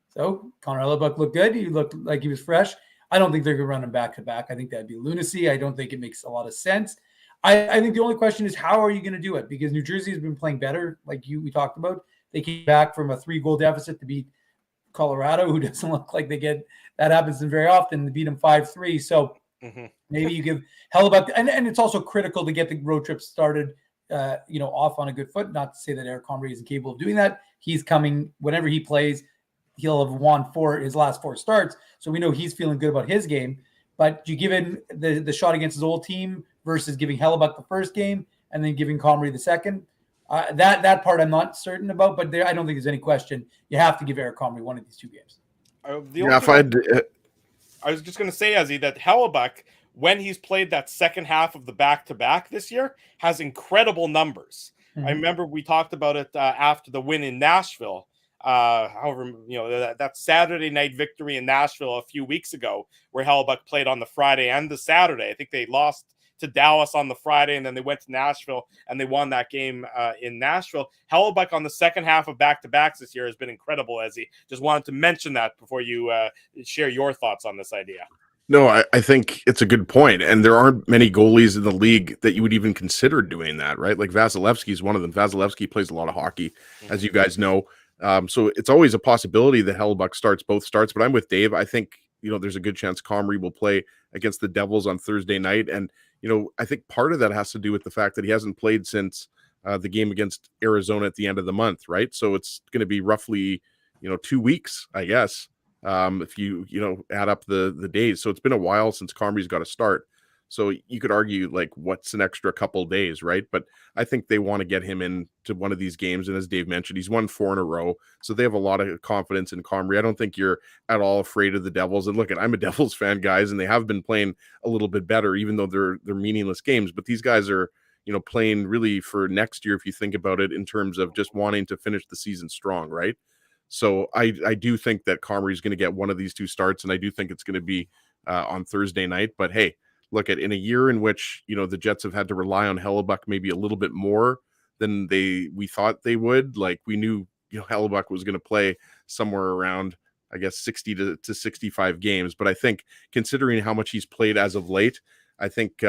So Connor Hellebuyck looked good. He looked like he was fresh. I don't think they're going to run him back-to-back. I think that'd be lunacy. I don't think it makes a lot of sense. I think the only question is, how are you going to do it? Because New Jersey has been playing better, like we talked about. They came back from a 3-goal deficit to beat Colorado, who doesn't look like they get that happens very often, to beat them 5-3. So maybe you give Hellebuyck, and it's also critical to get the road trip started, off on a good foot. Not to say that Eric Comrie isn't capable of doing that. He's coming whenever he plays. He'll have won his last 4 starts, so we know he's feeling good about his game. But you give him the shot against his old team versus giving Hellebuyck the first game and then giving Comrie the second. That part I'm not certain about, but I don't think there's any question. You have to give Eric Comrie one of these 2 games. I was just going to say, Ezzy, that Hellebuyck, when he's played that second half of the back-to-back this year, has incredible numbers. I remember we talked about it after the win in Nashville. That Saturday night victory in Nashville a few weeks ago, where Hellebuyck played on the Friday and the Saturday. I think they lost to Dallas on the Friday, and then they went to Nashville and they won that game in Nashville. Hellebuyck on the second half of back-to-backs this year has been incredible, Ezzy. Just wanted to mention that before you share your thoughts on this idea. No, I think it's a good point. And there aren't many goalies in the league that you would even consider doing that, right? Like Vasilevsky is one of them. Vasilevsky plays a lot of hockey, as you guys know. So it's always a possibility that Hellebuyck starts both starts. But I'm with Dave. I think, there's a good chance Comrie will play against the Devils on Thursday night. And, I think part of that has to do with the fact that he hasn't played since the game against Arizona at the end of the month, right? So it's going to be roughly, 2 weeks, I guess. If you add up the days. So it's been a while since Comrie's got to start. So you could argue, like, what's an extra couple days, right? But I think they want to get him into one of these games. And as Dave mentioned, he's won 4 in a row. So they have a lot of confidence in Comrie. I don't think you're at all afraid of the Devils. And look, I'm a Devils fan, guys, and they have been playing a little bit better, even though they're meaningless games. But these guys are, playing really for next year, if you think about it, in terms of just wanting to finish the season strong, right? So I do think that Comrie is going to get one of these 2 starts, and I do think it's going to be on Thursday night. But hey, look, in a year in which the Jets have had to rely on Hellebuyck maybe a little bit more than we thought they would. Like, we knew Hellebuyck was going to play somewhere around, I guess, 60 to 65 games. But I think, considering how much he's played as of late, I think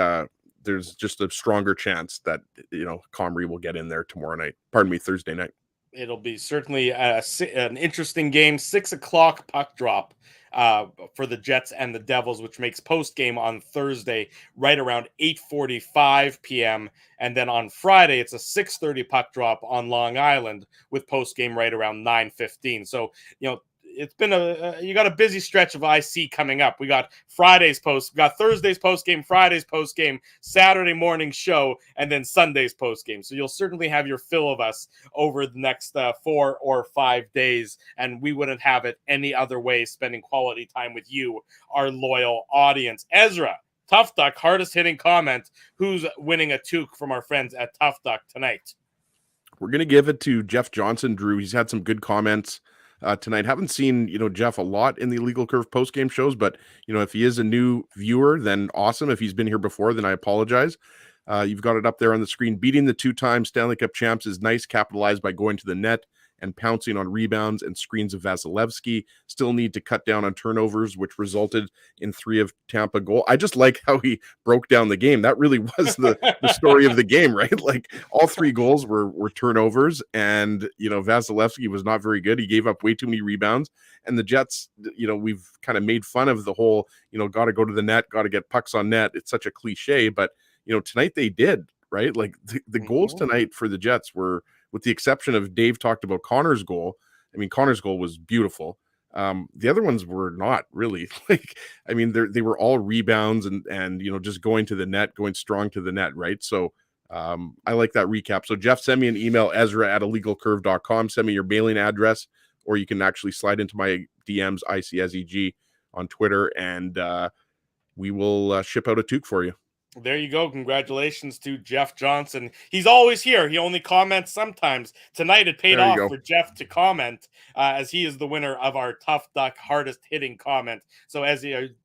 there's just a stronger chance that Comrie will get in there Thursday night. It'll be certainly an interesting game. 6:00 puck drop for the Jets and the Devils, which makes post-game on Thursday right around 8:45 p.m. And then on Friday, it's a 6:30 puck drop on Long Island with post-game right around 9:15. So, it's been you got a busy stretch of IC coming up. We got Thursday's post game, Friday's post game, Saturday morning show, and then Sunday's post game. So you'll certainly have your fill of us over the next 4 or 5 days, and we wouldn't have it any other way, spending quality time with you, our loyal audience. Ezra, Tough Duck, hardest hitting comment. Who's winning a toque from our friends at Tough Duck tonight? We're going to give it to Jeff Johnson, Drew. He's had some good comments tonight. Haven't seen, Jeff a lot in the Illegal Curve post-game shows, but, if he is a new viewer, then awesome. If he's been here before, then I apologize. You've got it up there on the screen. Beating the 2-time Stanley Cup champs is nice, capitalized by going to the net and pouncing on rebounds and screens of Vasilevsky. Still need to cut down on turnovers, which resulted in 3 of Tampa goal. I just like how he broke down the game. That really was the story of the game, right? Like all 3 goals were turnovers, and Vasilevsky was not very good. He gave up way too many rebounds, and the Jets, we've kind of made fun of the whole, got to go to the net, got to get pucks on net. It's such a cliche, but tonight they did, right? Like the goals tonight for the Jets were, with the exception of Dave talked about Connor's goal. I mean, Connor's goal was beautiful. The other ones were not really. They were all rebounds and just going to the net, going strong to the net, right? So I like that recap. So Jeff, send me an email, Ezra@illegalcurve.com. Send me your mailing address, or you can actually slide into my DMs, ICSEG on Twitter, and we will ship out a toque for you. There you go. Congratulations to Jeff Johnson. He's always here. He only comments sometimes. Tonight it paid off for Jeff to comment, as he is the winner of our Tough Duck hardest hitting comment. So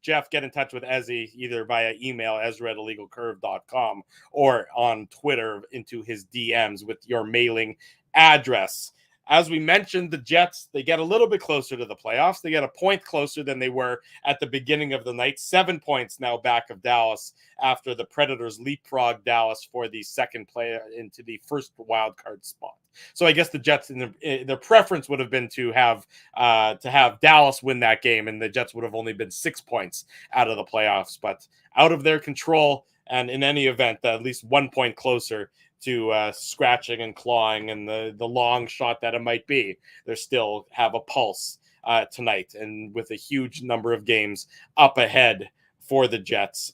Jeff, get in touch with Ezzy either via email, Ezra@illegalcurve.com, or on Twitter into his DMs with your mailing address. As we mentioned, the Jets, they get a little bit closer to the playoffs. They get a point closer than they were at the beginning of the night. 7 points now back of Dallas after the Predators leapfrog Dallas for the second play into the first wild card spot. So I guess the Jets, their preference would have been to have Dallas win that game, and the Jets would have only been 6 points out of the playoffs. But out of their control, and in any event, at least 1 point closer to scratching and clawing and the long shot that it might be, they still have a pulse tonight, and with a huge number of games up ahead for the Jets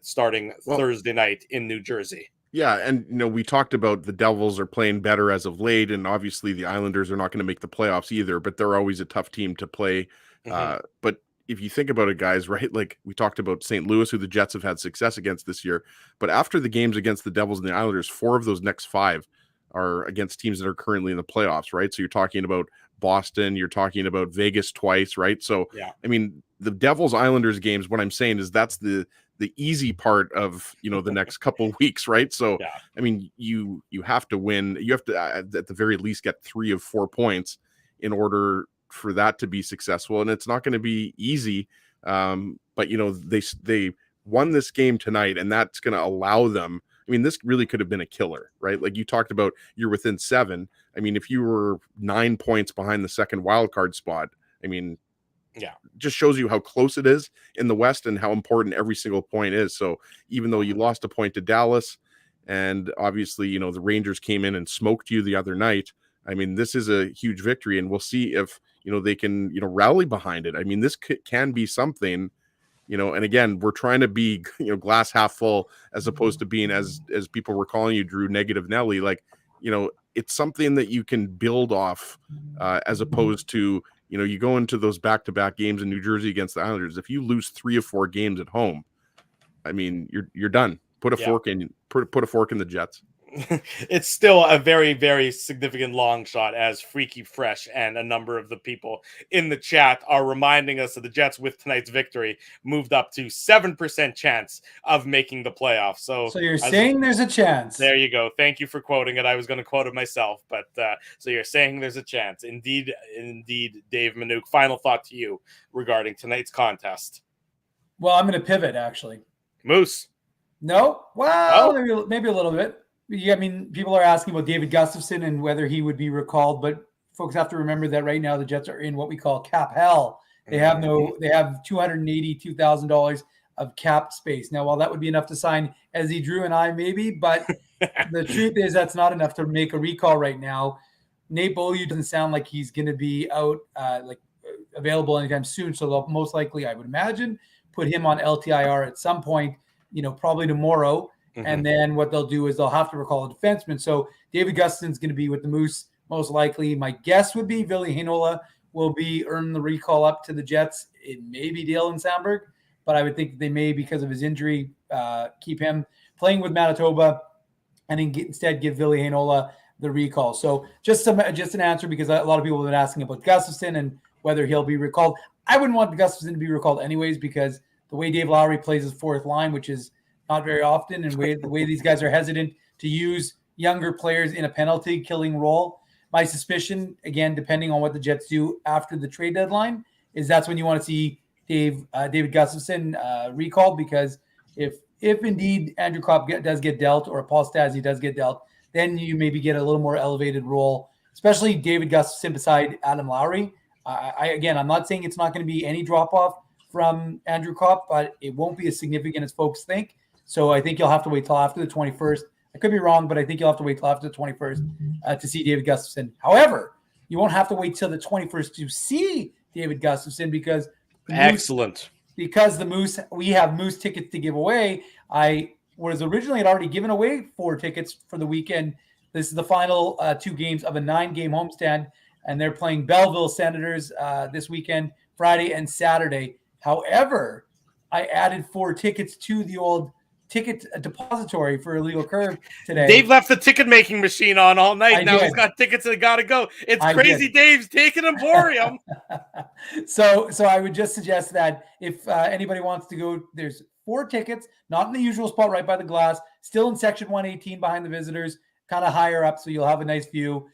starting Thursday night in New Jersey. Yeah, and we talked about the Devils are playing better as of late, and obviously the Islanders are not going to make the playoffs either, but they're always a tough team to play. But if you think about it, guys, right, like we talked about St. Louis, who the Jets have had success against this year, but after the games against the Devils and the Islanders, 4 of those next 5 are against teams that are currently in the playoffs, right? So you're talking about Boston, you're talking about Vegas twice, right? So, yeah. I mean, the Devils-Islanders games, what I'm saying is that's the easy part of, the next couple of weeks, right? So, yeah. I mean, you have to win. You have to, at the very least, get 3 of 4 points in order for that to be successful, and it's not going to be easy, but they won this game tonight, and that's going to allow them. I mean, this really could have been a killer, right? Like you talked about, you're within 7. I mean, if you were 9 points behind the second wild card spot, I mean, yeah, just shows you how close it is in the West and how important every single point is. So even though you lost a point to Dallas, and obviously the Rangers came in and smoked you the other night, I mean, this is a huge victory, and we'll see if they can rally behind it. I mean, this can be something, and again, we're trying to be glass half full as opposed to being, as people were calling you, Drew, negative Nelly. Like, it's something that you can build off, as opposed to you go into those back-to-back games in New Jersey against the Islanders. If you lose 3 of 4 games at home, I mean, you're done. Put a fork in the Jets. It's still a very, very significant long shot, as Freaky Fresh and a number of the people in the chat are reminding us that the Jets, with tonight's victory, moved up to 7% chance of making the playoffs. So you're saying there's a chance. There you go. Thank you for quoting it. I was going to quote it myself, but so you're saying there's a chance. Indeed, Dave Manouk. Final thought to you regarding tonight's contest. Well, I'm going to pivot, actually. Moose. No? Well, maybe a little bit. Yeah, I mean, people are asking about David Gustafsson and whether he would be recalled, but folks have to remember that right now the Jets are in what we call cap hell. They have $282,000 of cap space. Now, while that would be enough to sign Ezzy, Drew, and I, maybe, but the truth is that's not enough to make a recall right now. Nate Beaulieu doesn't sound like he's going to be out available anytime soon. So they'll most likely, I would imagine, put him on LTIR at some point, probably tomorrow. Mhm. And then what they'll do is they'll have to recall a defenseman. So David Gustafson's going to be with the Moose most likely. My guess would be Ville Heinola will earn the recall up to the Jets. It may be Dylan Sandberg, but I would think they may, because of his injury, keep him playing with Manitoba and instead give Ville Heinola the recall. So just an answer, because a lot of people have been asking about Gustafson and whether he'll be recalled. I wouldn't want Gustafson to be recalled anyways, because the way Dave Lowry plays his fourth line, which is not very often, and the way these guys are hesitant to use younger players in a penalty killing role. My suspicion, again, depending on what the Jets do after the trade deadline, is that's when you want to see David Gustafson recalled, because if indeed Andrew Kopp does get dealt, or Paul Stastny does get dealt, then you maybe get a little more elevated role, especially David Gustafson beside Adam Lowry. I'm not saying it's not going to be any drop-off from Andrew Kopp, but it won't be as significant as folks think. So I think you'll have to wait till after the 21st. I could be wrong, but I think you'll have to wait till after the 21st to see David Gustafson. However, you won't have to wait till the 21st to see David Gustafson, because the Moose, we have Moose tickets to give away. I was originally had already given away 4 tickets for the weekend. This is the final 2 games of a 9-game homestand, and they're playing Belleville Senators this weekend, Friday and Saturday. However, I added 4 tickets to the old ticket depository for Illegal Curve today. Dave left the ticket making machine on all night. Now did. he's got tickets that got to go. It's Crazy Dave's Ticket Emporium. So I would just suggest that if anybody wants to go, there's 4 tickets, not in the usual spot right by the glass, still in section 118 behind the visitors, kind of higher up, so you'll have a nice view.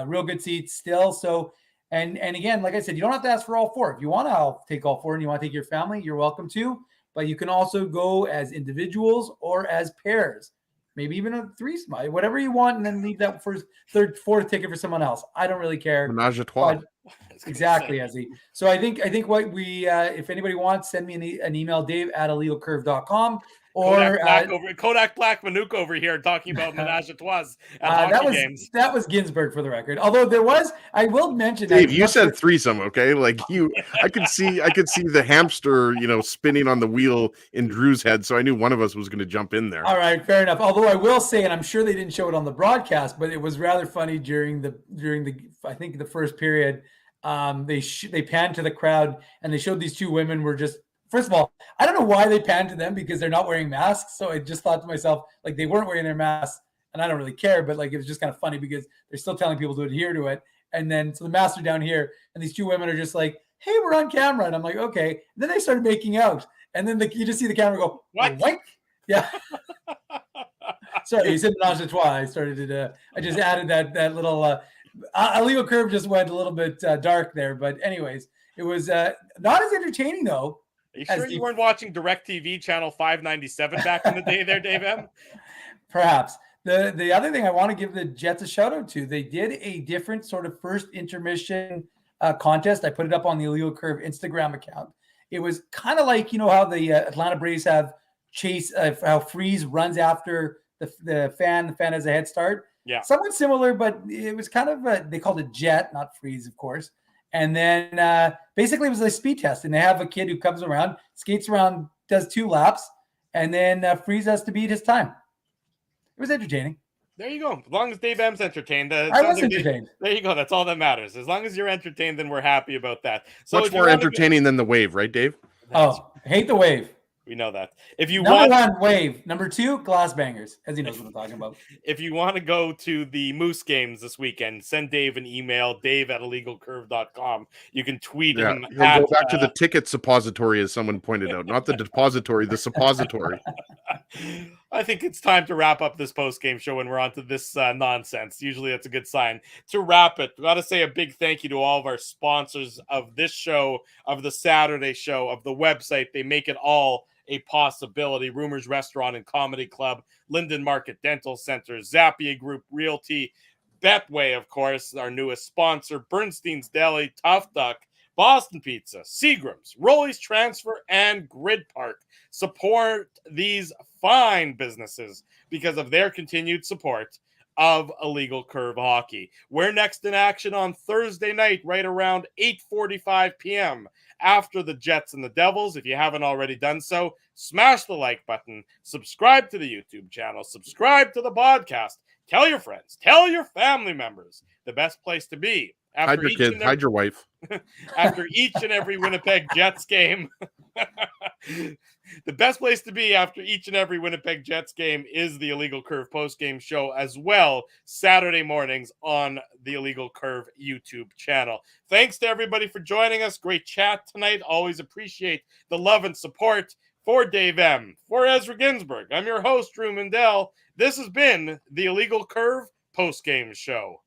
Real good seats still. So, and again, like I said, you don't have to ask for all 4. If you want to take all 4 and you want to take your family, you're welcome to. But you can also go as individuals or as pairs, maybe even a threesome, whatever you want, and then leave that first, third, fourth ticket for someone else. I don't really care. Menage a trois. Exactly, Ezzy. So I think what we, if anybody wants, send me an email, Dave@illegalcurve.com. Or Kodak Black Manuk over here talking about Menage a Trois at hockey games. That was Ginsburg, for the record. Although I will mention, Dave, you said threesome, okay? Like I could see the hamster, spinning on the wheel in Drew's head, so I knew one of us was going to jump in there. All right, fair enough. Although I will say, and I'm sure they didn't show it on the broadcast, but it was rather funny during the I think the first period. They panned to the crowd and they showed these 2 women were just. First of all, I don't know why they panned to them, because they're not wearing masks. So I just thought to myself, like, they weren't wearing their masks, and I don't really care, but like, it was just kind of funny because they're still telling people to adhere to it. And then, so the masks are down here, and these 2 women are just like, "Hey, we're on camera." And I'm like, "Okay." And then they started making out. And then you just see the camera go, "What?" Yeah. Sorry, you said menage a trois. I just added that little, Illegal Curve just went a little bit dark there. But anyways, it was not as entertaining though. Are you sure you weren't watching DirecTV channel 597 back in the day there, Dave M? Perhaps. The other thing I want to give the Jets a shout out to, they did a different sort of first intermission contest. I put it up on the Illegal Curve Instagram account. It was kind of like, how the Atlanta Braves have how Freeze runs after the fan has a head start. Yeah. Somewhat similar, but it was kind of they called it Jet, not Freeze, of course. And then basically it was a speed test, and they have a kid who comes around, skates around, does 2 laps, and then Freeze has to beat his time. It was entertaining. There you go. As long as Dave M's entertained. I was entertained. There you go. That's all that matters. As long as you're entertained, then we're happy about that. So much more entertaining than the wave, right, Dave? Oh, hate the wave. We know that. If you Number 1, wave. Number 2, glass bangers, as he knows what I'm talking about. If you want to go to the Moose games this weekend, send Dave an email, dave@illegalcurve.com. You can tweet him. Go back to the ticket suppository, as someone pointed out. Not the depository, the suppository. I think it's time to wrap up this post-game show when we're on to this nonsense. Usually that's a good sign. To wrap it, we got to say a big thank you to all of our sponsors of this show, of the Saturday show, of the website. They make it all a possibility. Rumors Restaurant and Comedy Club, Linden Market Dental Center, Zappia Group Realty, Betway, of course, our newest sponsor, Bernstein's Deli, Tough Duck, Boston Pizza, Seagram's, Rolly's Transfer, and Grid Park. Support these fine businesses because of their continued support of Illegal Curve Hockey. We're next in action on Thursday night, right around 8:45 p.m. after the Jets and the Devils. If you haven't already done so, smash the like button, subscribe to the YouTube channel, subscribe to the podcast, tell your friends, tell your family members. The best place to be. Hide your kids, hide your wife. After each and every Winnipeg Jets game. The best place to be after each and every Winnipeg Jets game is the Illegal Curve post-game show as well, Saturday mornings on the Illegal Curve YouTube channel. Thanks to everybody for joining us. Great chat tonight. Always appreciate the love and support. For Dave M., for Ezra Ginsburg, I'm your host, Drew Mandel. This has been the Illegal Curve post-game show.